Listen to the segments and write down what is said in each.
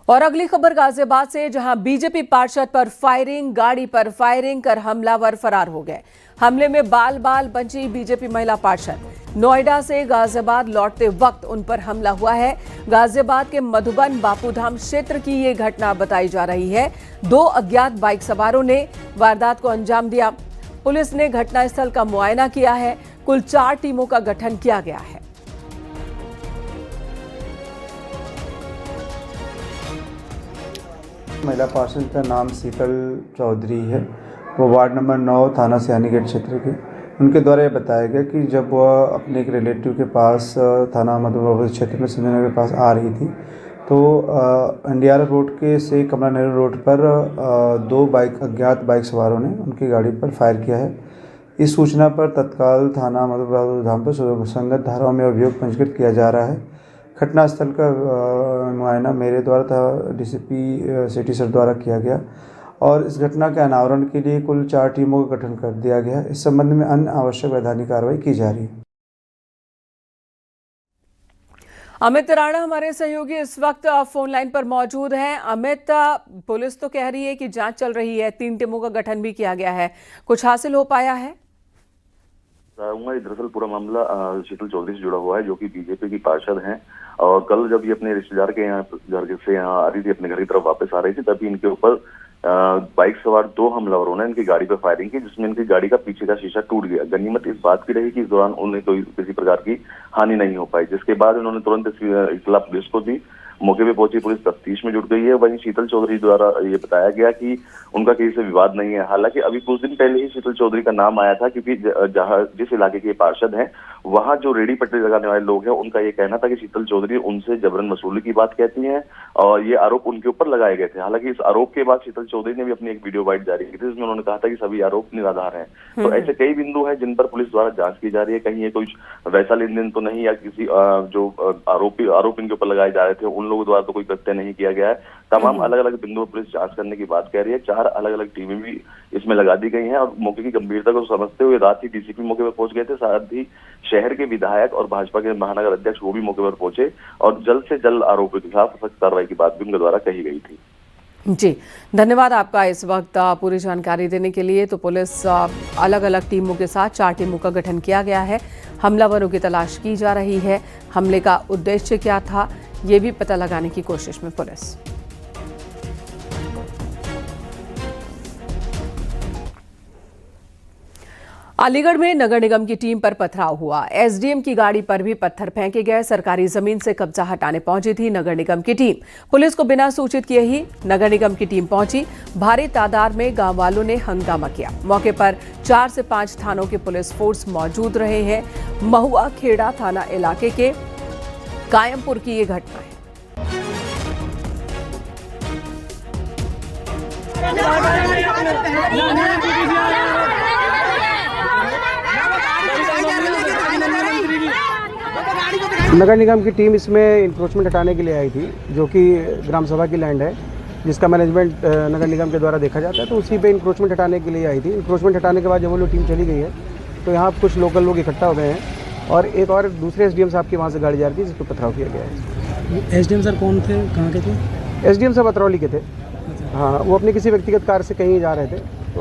और अगली खबर गाजियाबाद से, जहां बीजेपी पार्षद पर फायरिंग, गाड़ी पर फायरिंग कर हमलावर फरार हो गए। हमले में बाल बाल बची बीजेपी महिला पार्षद। नोएडा से गाजियाबाद लौटते वक्त उन पर हमला हुआ है। गाजियाबाद के मधुबन बापूधाम क्षेत्र की ये घटना बताई जा रही है। 2 अज्ञात बाइक सवारों ने वारदात को अंजाम दिया। पुलिस ने घटनास्थल का मुआयना किया है। कुल 4 टीमों का गठन किया गया है। महिला पार्षद का नाम शीतल चौधरी है। वो वार्ड नंबर 9 थाना सियानीगढ़ क्षेत्र के। उनके द्वारा ये बताया गया कि जब वह अपने एक रिलेटिव के पास थाना मधुबन क्षेत्र में संजय नगर के पास आ रही थी, तो NDRF रोड के से कमला नेहरू रोड पर 2 अज्ञात बाइक सवारों ने उनकी गाड़ी पर फायर किया है। इस सूचना पर तत्काल थाना मधुबन पर संगत धाराओं में अभियोग पंजीकृत किया जा रहा है। घटनास्थल का मुआयना मेरे द्वारा था, DCP सिटी सर द्वारा किया गया और इस घटना के अनावरण के लिए कुल 4 टीमों का गठन कर दिया गया है। इस संबंध में अन्य आवश्यक वैधानिक कार्रवाई की जा रही है। अमित राणा हमारे सहयोगी इस वक्त फोन लाइन पर मौजूद हैं। अमित, पुलिस तो कह रही है कि जांच चल रही है, 3 टीमों का गठन भी किया गया है, कुछ हासिल हो पाया है? दरअसल पूरा मामला शीतल चौधरी से जुड़ा हुआ है, जो कि बीजेपी की पार्षद हैं। और कल जब ये अपने रिश्तेदार के यहाँ घर से यहाँ आ रही थी, अपने घर की तरफ वापस आ रही थी, तभी इनके ऊपर बाइक सवार 2 हमलावरों ने इनकी गाड़ी पर फायरिंग की, जिसमें इनकी गाड़ी का पीछे का शीशा टूट गया। गनीमत इस बात की रही कि इस दौरान उन्हें कोई किसी प्रकार की हानि नहीं हो पाई, जिसके बाद उन्होंने तुरंत इत्तला पुलिस को दी। मौके पे पहुंची पुलिस तफ्तीश में जुट गई है। वहीं शीतल चौधरी द्वारा ये बताया गया कि उनका किसी से विवाद नहीं है। हालांकि अभी कुछ दिन पहले ही शीतल चौधरी का नाम आया था, क्योंकि जहां जिस इलाके के पार्षद हैं, वहां जो रेडी पटरी लगाने वाले लोग हैं, उनका ये कहना था कि शीतल चौधरी उनसे जबरन वसूली की बात कहती हैं और ये आरोप उनके ऊपर लगाए गए थे। हालांकि इस आरोप के बाद शीतल चौधरी ने भी अपनी एक वीडियो बाइट जारी की थी, जिसमें उन्होंने कहा था कि सभी आरोप निराधार हैं। तो ऐसे कई बिंदु हैं जिन पर पुलिस द्वारा जांच की जा रही है। कहीं ये कोई वैसा लेन देन तो नहीं, या किसी जो आरोप इनके ऊपर लगाए जा रहे थे उन लोगों द्वारा तो कोई कृत्य नहीं किया गया है। तमाम अलग अलग बिंदुओं पर पुलिस जांच करने की बात कह रही है। 4 अलग अलग टीमें भी इसमें लगा दी गई हैं और मौके की गंभीरता को समझते हुए रात ही DCP मौके पर पहुंच गए थे। साथ ही शहर के विधायक और भाजपा के महानगर अध्यक्ष वो भी मौके पर पहुंचे और जल्द से जल्द आरोपियों के खिलाफ सख्त कार्रवाई की बात भी उनके द्वारा कही गई थी। जी, धन्यवाद आपका इस वक्त पूरी जानकारी देने के लिए। तो पुलिस अलग अलग टीमों के साथ 4 टीमों का गठन किया गया है। हमलावरों की तलाश की जा रही है। हमले का उद्देश्य क्या था, ये भी पता लगाने की कोशिश में पुलिस। अलीगढ़ में नगर निगम की टीम पर पथराव हुआ। SDM की गाड़ी पर भी पत्थर फेंके गए। सरकारी जमीन से कब्जा हटाने पहुंची थी नगर निगम की टीम। पुलिस को बिना सूचित किए ही नगर निगम की टीम पहुंची। भारी तादाद में गांव वालों ने हंगामा किया। मौके पर 4 से 5 थानों के पुलिस फोर्स मौजूद रहे हैं। महुआ खेड़ा थाना इलाके के कायमपुर की ये घटना है। नगर निगम की टीम इसमें इंक्रोचमेंट हटाने के लिए आई थी, जो कि ग्राम सभा की लैंड है, जिसका मैनेजमेंट नगर निगम के द्वारा देखा जाता है। तो उसी पे इंक्रोचमेंट हटाने के लिए आई थी। इंक्रोचमेंट हटाने के बाद जब वो लोग टीम चली गई है, तो यहाँ कुछ लोकल लोग इकट्ठा हो गए हैं और एक और दूसरे SDM साहब की वहाँ से गाड़ी जा रही थी, जिस पर पथराव किया गया है। SDM सर कौन थे, कहाँ के थे? SDM साहब अतरौली के थे। हाँ, वो अपनी किसी व्यक्तिगत कार से कहीं जा रहे थे, तो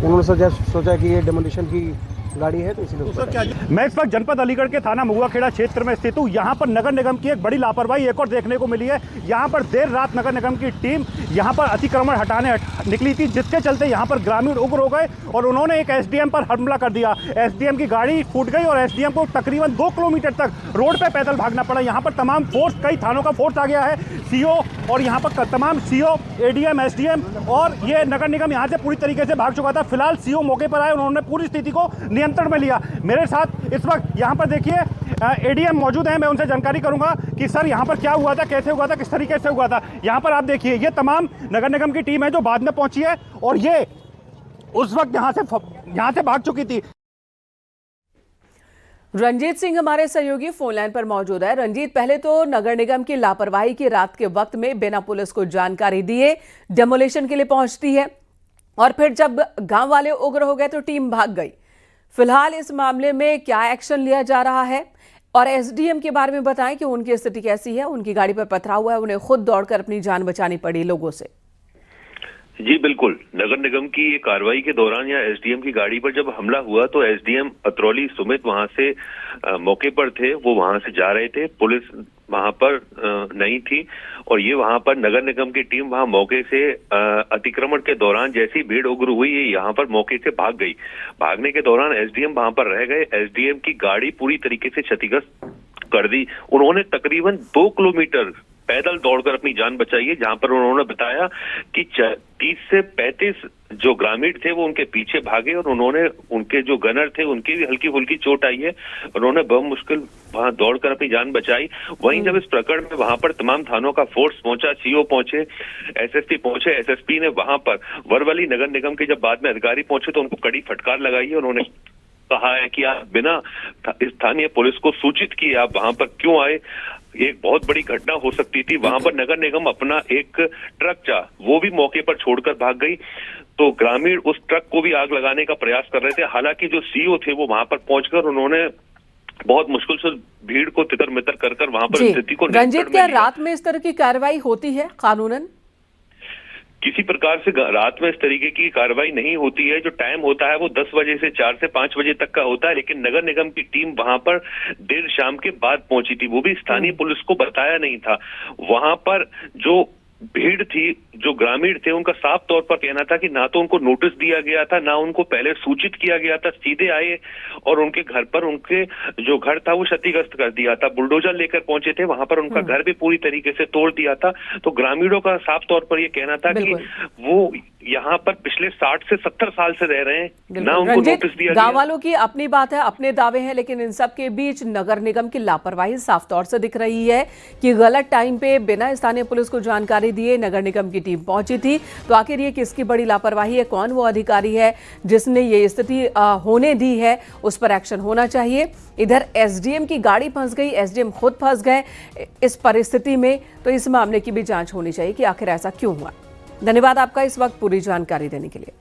उन्होंने सोचा कि ये डेमोलिशन की गाड़ी है, तो इसीलिए। मैं इस वक्त जनपद अलीगढ़ के थाना महुआ खेड़ा क्षेत्र में स्थित हूँ। यहाँ पर नगर निगम की एक बड़ी लापरवाही एक और देखने को मिली है। यहाँ पर देर रात नगर निगम की टीम यहाँ पर अतिक्रमण हटाने निकली थी, जिसके चलते यहाँ पर ग्रामीण उग्र हो गए और उन्होंने एक SDM पर हमला कर दिया। SDM की गाड़ी फूट गई और SDM को तकरीबन 2 किलोमीटर तक रोड पर पैदल भागना पड़ा। यहाँ पर तमाम फोर्स, कई थानों का फोर्स आ गया है, CO और यहाँ पर तमाम CO, ADM, SDM और ये नगर निगम यहाँ से पूरी तरीके से भाग चुका था। फिलहाल CO मौके पर आए, उन्होंने पूरी स्थिति को नियंत्रण में लिया। मेरे साथ इस वक्त यहाँ पर देखिए ADM मौजूद हैं। मैं उनसे जानकारी करूंगा कि सर यहाँ पर क्या हुआ था, कैसे हुआ था, किस तरीके से हुआ था। यहाँ पर आप देखिए, ये तमाम नगर निगम की टीम है जो बाद में पहुंची है और ये उस वक्त यहाँ से भाग चुकी थी। रंजीत सिंह हमारे सहयोगी फोन लाइन पर मौजूद है। रंजीत, पहले तो नगर निगम की लापरवाही की रात के वक्त में बिना पुलिस को जानकारी दिए डेमोलिशन के लिए पहुंचती है और फिर जब गांव वाले उग्र हो गए तो टीम भाग गई। फिलहाल इस मामले में क्या एक्शन लिया जा रहा है और एसडीएम के बारे में बताएं कि उनकी स्थिति कैसी है। उनकी गाड़ी पर पथराव हुआ है, उन्हें खुद दौड़कर अपनी जान बचानी पड़ी लोगों से। जी बिल्कुल, नगर निगम की ये कार्रवाई के दौरान या एसडीएम की गाड़ी पर जब हमला हुआ तो एसडीएम अतरौली सुमित वहां से मौके पर थे। वो वहां से जा रहे थे, पुलिस वहां पर नहीं थी और ये वहां पर नगर निगम की टीम वहां मौके से अतिक्रमण के दौरान जैसी भीड़ उग्र हुई, ये यहाँ पर मौके से भाग गई। भागने के दौरान एसडीएम वहां पर रह गए। एसडीएम की गाड़ी पूरी तरीके से क्षतिग्रस्त कर दी। उन्होंने तकरीबन 2 किलोमीटर पैदल दौड़कर अपनी जान बचाई है, जहां पर उन्होंने बताया कि 30 से 35 जो ग्रामीण थे वो उनके पीछे भागे और उन्होंने उनके जो गनर थे उनकी भी हल्की फुल्की चोट आई है। उन्होंने बहुत मुश्किल वहां दौड़कर अपनी जान बचाई। वहीं जब इस प्रकरण में वहां पर तमाम थानों का फोर्स पहुंचा, सीओ पहुंचे, एसएसपी पहुंचे, एसएसपी ने वहां पर वरवली नगर निगम के जब बाद में अधिकारी पहुंचे तो उनको कड़ी फटकार लगाई है। उन्होंने कहा है कि आप बिना स्थानीय पुलिस को सूचित किए आप वहां पर क्यों आए, एक बहुत बड़ी घटना हो सकती थी। वहां पर नगर निगम अपना एक ट्रक था वो भी मौके पर छोड़कर भाग गई, तो ग्रामीण उस ट्रक को भी आग लगाने का प्रयास कर रहे थे। हालांकि जो सीओ थे वो वहां पर पहुंचकर उन्होंने बहुत मुश्किल से भीड़ को तितर मितर कर वहां पर स्थिति को रंजीत, क्या रात में इस तरह की कार्रवाई होती है कानूनन? किसी प्रकार से रात में इस तरीके की कार्रवाई नहीं होती है। जो टाइम होता है वो 10 बजे से 4 से 5 बजे तक का होता है, लेकिन नगर निगम की टीम वहां पर देर शाम के बाद पहुंची थी। वो भी स्थानीय पुलिस को बताया नहीं था। वहां पर जो भीड़ थी, जो ग्रामीण थे, उनका साफ तौर पर कहना था कि ना तो उनको नोटिस दिया गया था, ना उनको पहले सूचित किया गया था। सीधे आए और उनके घर पर उनके जो घर था वो क्षतिग्रस्त कर दिया था। बुलडोजर लेकर पहुंचे थे, वहां पर उनका घर भी पूरी तरीके से तोड़ दिया था। तो ग्रामीणों का साफ तौर पर यह कहना था कि वो यहाँ पर पिछले 60 से 70 साल से रह रहे हैं, ना उनको नोटिस दिया गया। गांव वालों की अपनी बात है, अपने दावे हैं, लेकिन इन सब के बीच नगर निगम की लापरवाही साफ तौर से दिख रही है कि गलत टाइम पे बिना स्थानीय पुलिस को जानकारी दिए नगर निगम की टीम पहुंची थी। तो आखिर ये किसकी बड़ी लापरवाही है? कौन वो अधिकारी है जिसने ये स्थिति होने दी है? उस पर एक्शन होना चाहिए। इधर एसडीएम की गाड़ी फंस गई, एसडीएम खुद फंस गए इस परिस्थिति में, तो इस मामले की भी जांच होनी चाहिए कि आखिर ऐसा क्यों हुआ। धन्यवाद आपका इस वक्त पूरी जानकारी देने के लिए।